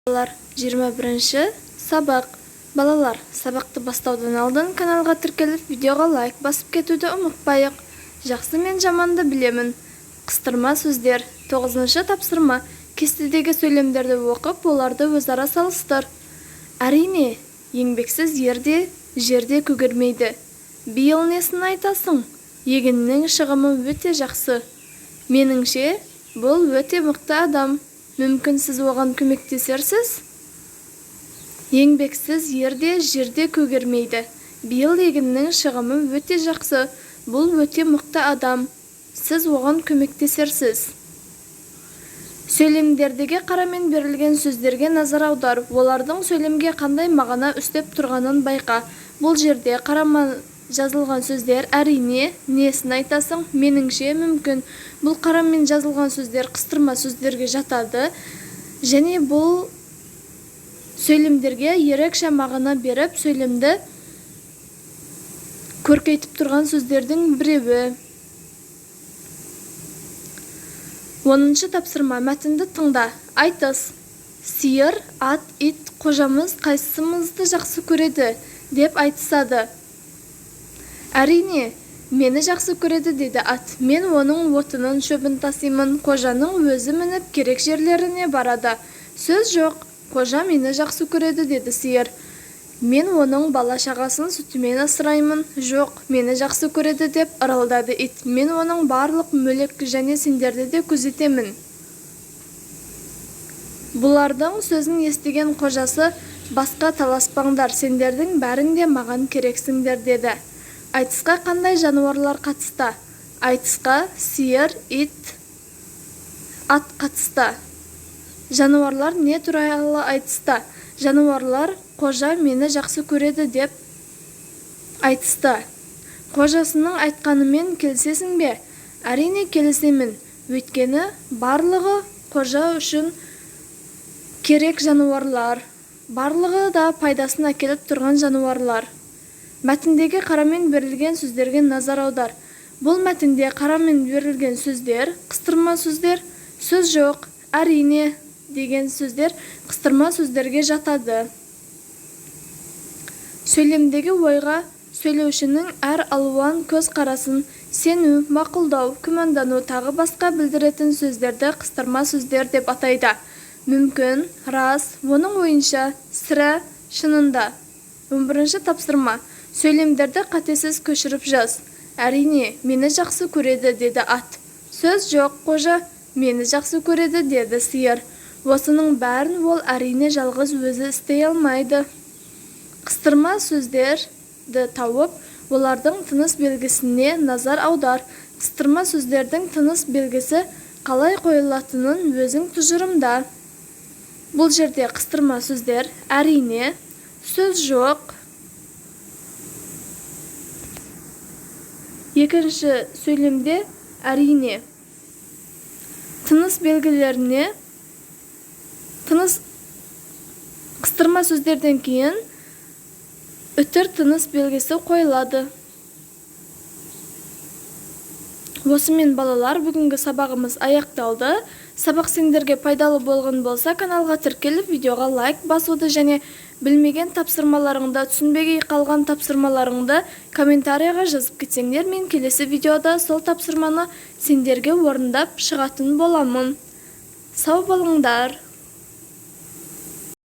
Балалар 21-ші сабақ. Балалар, сабақты бастаудан алдын каналға тіркеліп, видеоға лайк басып кетуді ұмытпайық. Жақсы мен жаманды білемін. Қыстырма сөздер. 9-шы тапсырма. Кестедегі сөйлемдерді оқып, оларды өзара салыстыр. Әрине, еңбексіз жерде көгермейді. Биыл несін айтасың? Егіннің шығымы өте жақсы. Меніңше, бұл өте мықты адам. Мүмкін сіз оған көмектесерсіз? Еңбексіз жерде көгермейді. Биыл егіннің шығымы өте жақсы. Бұл өте мықты адам. Сіз оған көмектесерсіз. Сөйлемдердегі қарамен берілген сөздерге назар аудар. Олардың сөйлемге қандай мағына үстеп тұрғанын байқа. Бұл жерде қарамен жазылған сөздер әрине, несін айтасың, меніңше, мүмкін. Бұл қарамен жазылған сөздер қыстырма сөздерге жатады. Және бұл сөйлемдерге ерекше мағына беріп, сөйлемді көркейтіп тұрған сөздердің біреуі. 10-шы тапсырма. Мәтінді тыңда. Айтыс. Сиыр, ат, ит, қожамыз қайсымызды жақсы көреді деп айтысады. Әрине, мені жақсы көреді деді ат. Мен оның отының шөбін тасимын. Қожаның өзі мініп керек жерлеріне барады. Сөз жоқ, қожа мені жақсы көреді деді сиыр. Мен оның бала шағасын сүтімен асыраймын. Жоқ, мені жақсы көреді деп ырылдады ит. Мен оның барлық мүлік және сендерді де күзетемін. Бұлардың сөзін естіген қожасы, басқа таласпаңдар, сендердің бәріңде маған керексіңдер деді. Айтысқа қандай жануарлар қатысты? Айтысқа сиыр, ит, ат қатысты. Жануарлар не туралы айтысты? Жануарлар қожа мені жақсы көреді деп айтысты. Қожасының айтқанымен келісесің бе? Әрине келісемін. Өйткені барлығы қожа үшін керек жануарлар. Барлығы да пайдасын әкеліп тұрған жануарлар. Мәтіндегі қарамен берілген сөздерге назар аудар. Бұл мәтінде қарамен берілген сөздер, қыстырма сөздер, сөз жоқ, әрине деген сөздер қыстырма сөздерге жатады. Сөйлемдегі ойға сөйлеушінің әр алуан көз қарасын, сену, мақұлдау, күмәндану тағы басқа білдіретін сөздерді қыстырма сөздер деп атайды. Мүмкін, рас, оның ойынша, сірә, шынында. 11-ші тапсырма. Сөйлемдерді қатесіз көшіріп жаз. Әрине, мені жақсы көреді деді ат. Сөз жоқ, қожа, мені жақсы көреді деді сиыр. Осының бәрін ол әрине жалғыз өзі істей алмайды. Қыстырма сөздерді тауып, олардың тыныс белгісіне назар аудар. Қыстырма сөздердің тыныс белгісі қалай қойылатынын өзің тұжырымда. Бұл жерде қыстырма сөздер әрине, сөз жоқ. Екінші сөйлемде әрине. Тыныс белгілеріне қыстырма сөздерден кейін үтір тыныс белгісі қойылады. Осымен балалар, бүгінгі сабағымыз аяқталды. Сабақ сендерге пайдалы болған болса, каналға тіркеліп, видеоға лайк басуды және білмеген тапсырмаларыңды, түсінбей қалған тапсырмаларыңды комментарияға жазып кетсеңдер, мен келесі видеода сол тапсырманы сендерге орындап шығатын боламын. Сау болыңдар.